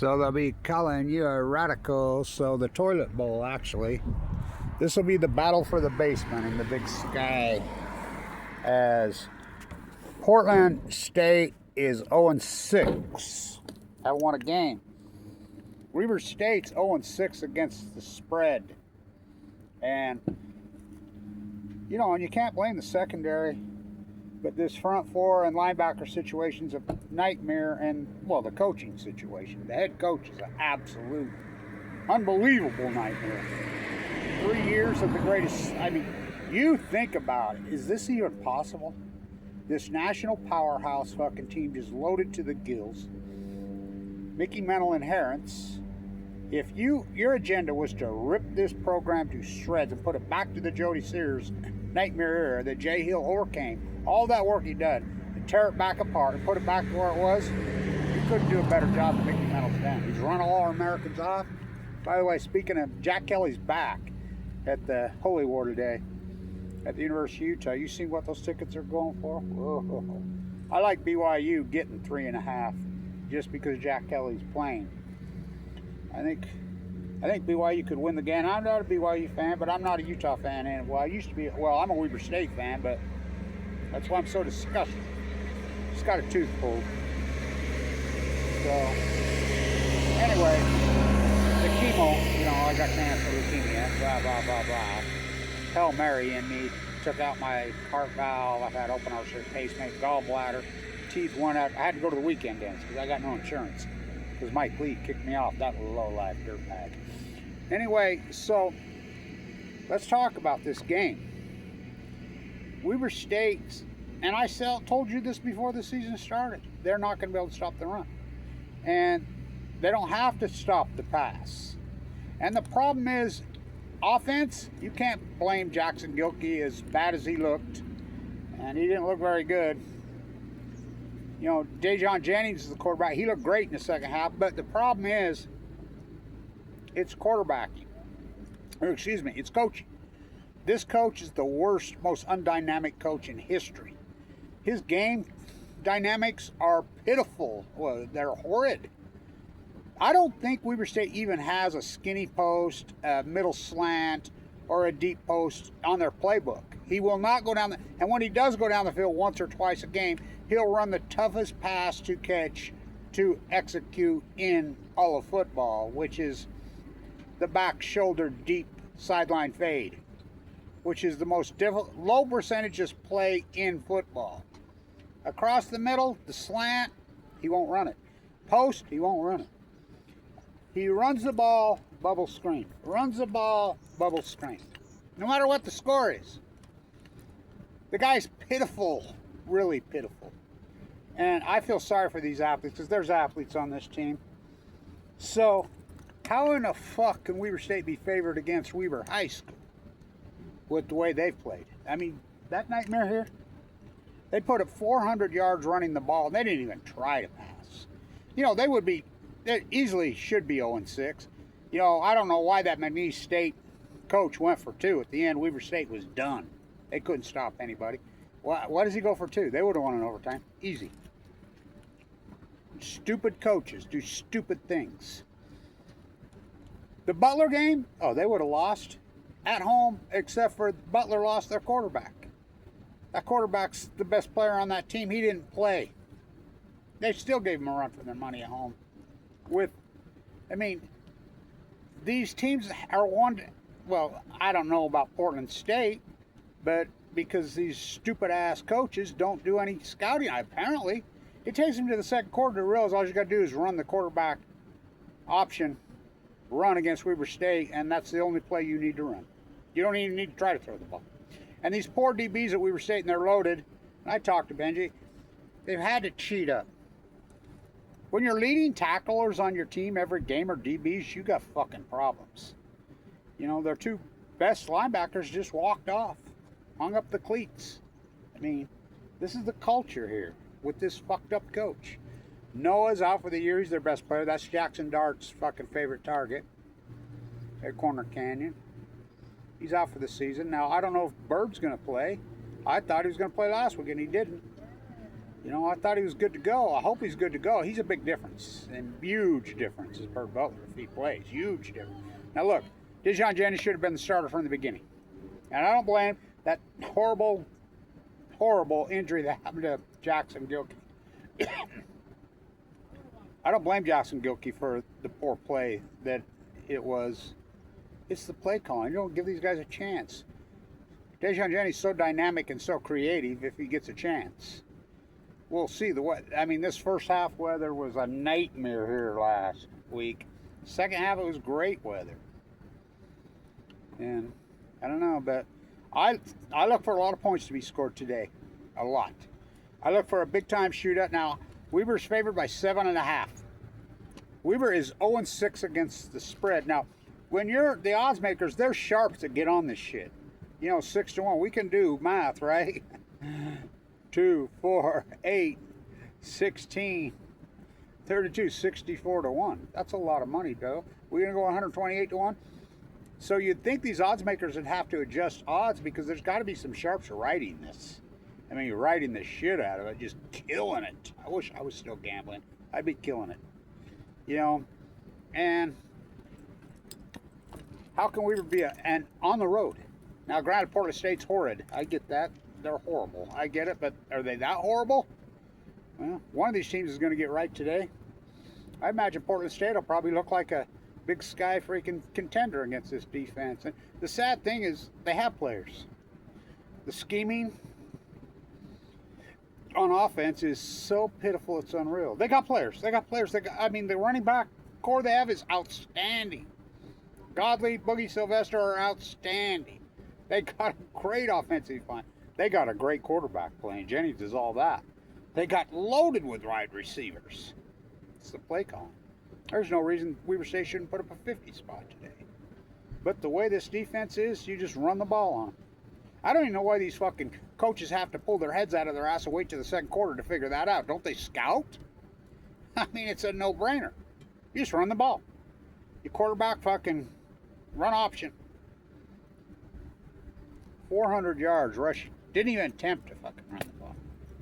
So they'll be calling you a radical. So the toilet bowl, actually. This will be the battle for the basement in the big sky. As Portland State is 0-6. Haven't won a game. Weber State's 0-6 against the spread. And, you know, and you can't blame the secondary. But this front four and linebacker situation's a nightmare, and, well, the coaching situation. The head coach is an absolute, unbelievable nightmare. 3 years of the greatest. I mean, you think about it. Is this even possible? This national powerhouse fucking team just loaded to the gills. Mickey Mantle inherits. If your agenda was to rip this program to shreds and put it back to the Jody Sears nightmare era that Jay Hill overcame, all that work he did, to tear it back apart and put it back to where it was, you couldn't do a better job than Mickey Mantle's done. He's run all our Americans off. By the way, speaking of, Jack Kelly's back at the Holy War today at the University of Utah. You seen what those tickets are going for? Whoa. I like BYU getting 3.5 just because Jack Kelly's playing. I think BYU could win the game. I'm not a BYU fan, but I'm not a Utah fan. And well, I used to be. Well, I'm a Weber State fan, but that's why I'm so disgusted. Just got a tooth pulled. So anyway, the chemo. You know, I got cancer, leukemia. Blah blah blah blah. Hail Mary in me. Took out my heart valve. I've had open ulcer, pacemaker, gallbladder. Teeth went out. I had to go to the weekend dance because I got no insurance. Because Mike Lee kicked me off. That low-life dirtbag. Anyway, so let's talk about this game. Weber State, and I told you this before the season started, they're not going to be able to stop the run. And they don't have to stop the pass. And the problem is, offense, you can't blame Jackson Gilkey as bad as he looked. And he didn't look very good. You know, Dejon Jennings is the quarterback. He looked great in the second half. But the problem is, it's quarterbacking. Or excuse me, it's coaching. This coach is the worst, most undynamic coach in history. His game dynamics are pitiful. Well, they're horrid. I don't think Weber State even has a skinny post, a middle slant, or a deep post on their playbook. He will not go down and when he does go down the field once or twice a game, he'll run the toughest pass to catch to execute in all of football, which is the back shoulder deep sideline fade, which is the most difficult, low percentages play in football. Across the middle, the slant, he won't run it. Post, he won't run it. He runs the ball, bubble screen. Runs the ball, bubble screen. No matter what the score is. The guy's pitiful, really pitiful. And I feel sorry for these athletes because there's athletes on this team. So, how in the fuck can Weber State be favored against Weber High School with the way they've played? I mean, that nightmare here, they put up 400 yards running the ball, and they didn't even try to pass. You know, they easily should be 0-6. You know, I don't know why that McNeese State coach went for 2. At the end, Weber State was done. They couldn't stop anybody. Why does he go for 2? They would have won in overtime. Easy. Stupid coaches do stupid things. The Butler game, they would have lost at home, except for Butler lost their quarterback. That quarterback's the best player on that team. He didn't play. They still gave him a run for their money at home. These teams are I don't know about Portland State, but because these stupid-ass coaches don't do any scouting, apparently, it takes them to the second quarter to realize all you got to do is run the quarterback option, run against Weber State, and that's the only play you need to run. You don't even need to try to throw the ball. And these poor DBs at Weber State, and they're loaded, and I talked to Benji, they've had to cheat up. When you're leading tacklers on your team every game or DBs, you got fucking problems. You know, their 2 best linebackers just walked off, hung up the cleats. I mean, this is the culture here with this fucked up coach. Noah's out for the year. He's their best player. That's Jackson Dart's fucking favorite target at Corner Canyon. He's out for the season. Now, I don't know if Bird's going to play. I thought he was going to play last week, and he didn't. You know, I thought he was good to go. I hope he's good to go. He's a big difference, and huge difference is Bert Butler if he plays. Huge difference. Now look, Dijon Jennings should have been the starter from the beginning. And I don't blame that horrible, horrible injury that happened to Jackson Gilkey. I don't blame Jackson Gilkey for the poor play that it was. It's the play calling. You don't give these guys a chance. Dijon Jennings is so dynamic and so creative if he gets a chance. We'll see the weather. I mean, this first half weather was a nightmare here last week. Second half, it was great weather. And I don't know, but I look for a lot of points to be scored today. A lot. I look for a big-time shootout. Now, Weber's favored by 7.5. Weber is 0-6 against the spread. Now, when you're the odds makers, they're sharp to get on this shit. You know, 6-1. We can do math, right? 2, 4, 8, 16, 32, 64-1. That's a lot of money, though. We're going to go 128-1. So you'd think these odds makers would have to adjust odds because there's got to be some sharps writing this. I mean, you're writing the shit out of it, just killing it. I wish I was still gambling. I'd be killing it. You know, and how can we be and on the road? Now, granted, Portland State's horrid. I get that. They're horrible. I get it, but are they that horrible? Well, one of these teams is going to get right today. I imagine Portland State will probably look like a Big Sky freaking contender against this defense. And the sad thing is they have players. The scheming on offense is so pitiful it's unreal. They got players. I mean, the running back core they have is outstanding. Godley, Boogie Sylvester are outstanding. They got a great offensive line. They got a great quarterback playing. Jennings is all that. They got loaded with wide receivers. It's the play call. There's no reason Weber State shouldn't put up a 50 spot today. But the way this defense is, you just run the ball on them. I don't even know why these fucking coaches have to pull their heads out of their ass and wait to the second quarter to figure that out. Don't they scout? I mean, it's a no-brainer. You just run the ball. Your quarterback fucking run option. 400 yards rushing. Didn't even attempt to fucking run the ball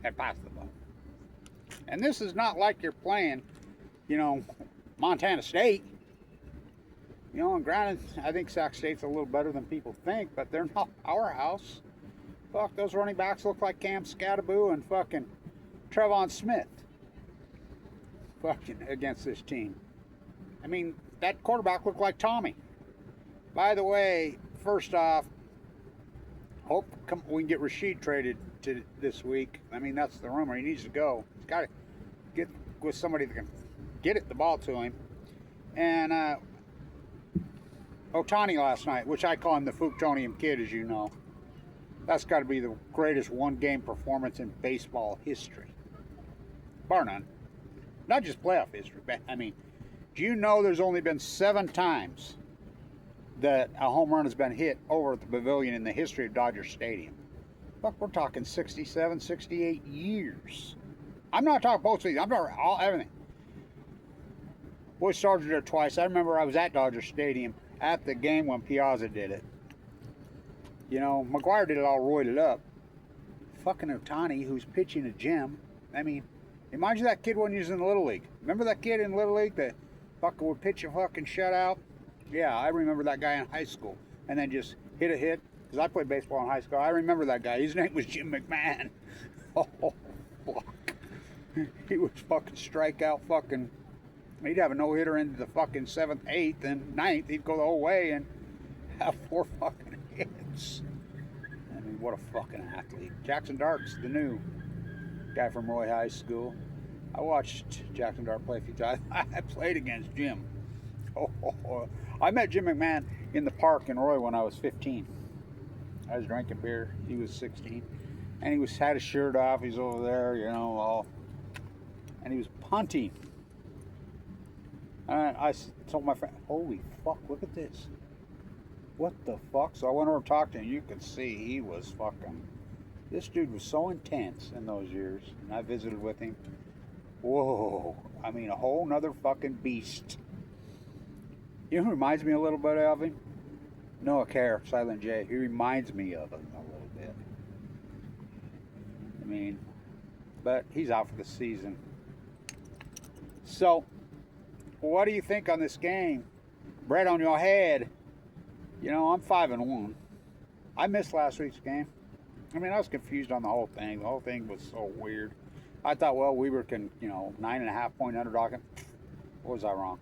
and pass the ball. And this is not like you're playing, you know, Montana State. You know, and granted, I think Sac State's a little better than people think, but they're not powerhouse. Fuck, those running backs look like Cam Scattaboo and fucking Trevon Smith. Fucking against this team. I mean, that quarterback looked like Tommy. By the way, first off, hope we can get Rashid traded to this week. I mean, that's the rumor. He needs to go. He's got to get with somebody that can get the ball to him. And Otani last night, which I call him the Fuktonium Kid, as you know. That's got to be the greatest one-game performance in baseball history. Bar none. Not just playoff history, but, I mean, do you know there's only been 7 times that a home run has been hit over at the pavilion in the history of Dodger Stadium? Fuck, we're talking 67, 68 years. I'm not talking both seasons. I'm talking everything. Boy, started there twice. I remember I was at Dodger Stadium at the game when Piazza did it. You know, McGuire did it all roided up. Fucking Otani, who's pitching a gem. I mean, imagine that kid when he was in the Little League. Remember that kid in Little League that fucking would pitch a fucking shutout? Yeah, I remember that guy in high school. And then just hit a hit. Because I played baseball in high school. I remember that guy. His name was Jim McMahon. Oh, fuck. He would fucking strike out fucking... He'd have a no-hitter into the fucking 7th, 8th, and 9th. He'd go the whole way and have 4 fucking hits. I mean, what a fucking athlete. Jackson Dart's the new guy from Roy High School. I watched Jackson Dart play a few times. I played against Jim. I met Jim McMahon in the park in Roy when I was 15. I was drinking beer. He was 16. And he had his shirt off. He's over there, you know, all. And he was punting. And I told my friend, holy fuck, look at this. What the fuck? So I went over and talked to him. You could see he was fucking... This dude was so intense in those years. And I visited with him. Whoa. I mean, a whole nother fucking beast. You know who reminds me a little bit of him? Noah Kerr, Silent J. He reminds me of him a little bit. I mean, but he's out for the season. So, what do you think on this game? Brett, on your head. You know, I'm 5-1. I missed last week's game. I mean, I was confused on the whole thing. The whole thing was so weird. I thought, well, Weber can, 9.5 point underdog him. What was I wrong?